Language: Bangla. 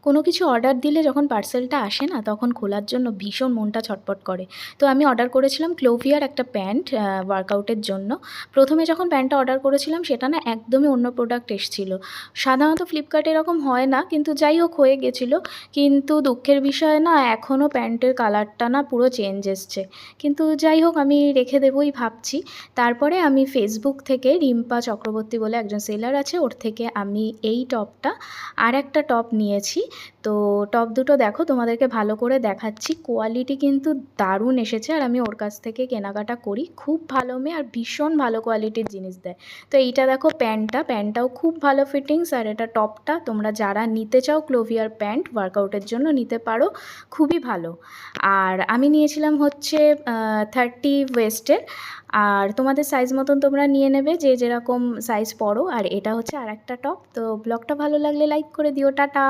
কোনো কিছু অর্ডার দিলে যখন পার্সেলটা আসে না, তখন খোলার জন্য ভীষণ মনটা ছটফট করে। তো আমি অর্ডার করেছিলাম ক্লোভিয়ার একটা প্যান্ট ওয়ার্কআউটের জন্য। প্রথমে যখন প্যান্টটা অর্ডার করেছিলাম সেটা না একদমই অন্য প্রোডাক্ট এসেছিল। সাধারণত ফ্লিপকার্টে এরকম হয় না, কিন্তু যাই হোক হয়ে গেছিলো। কিন্তু দুঃখের বিষয় না, এখনও প্যান্টের কালারটা না পুরো চেঞ্জ এসছে। কিন্তু যাই হোক, আমি রেখে দেবই ভাবছি। তারপরে আমি ফেসবুক থেকে রিম্পা চক্রবর্তী বলে একজন সেলার আছে, ওর থেকে আমি এই টপটা আর একটা টপ নিয়েছি। তো টপ দুটো দেখো, তোমাদেরকে ভালো করে দেখাচ্ছি। কোয়ালিটি কিন্তু দারুণ এসেছে, আর আমি ওর কাছ থেকে কেনাকাটা করি। খুব ভালো মেয়ে, আর ভীষণ ভালো কোয়ালিটির জিনিস দেয়। তো এইটা দেখো প্যান্টটাও খুব ভালো ফিটিংস, আর এটা টপটা তোমরা যারা নিতে চাও ক্লোভিয়ার প্যান্ট ওয়ার্কআউটের জন্য নিতে পারো, খুবই ভালো। আর আমি নিয়েছিলাম হচ্ছে 30 ওয়েস্টের। আর তোমাদের সাইজ মতন তোমরা নিয়ে নেবে, যে যেরকম সাইজ পরো। আর এটা হচ্ছে আর একটা টপ। তো ব্লগটা ভালো লাগলে লাইক করে দিও। টাটা।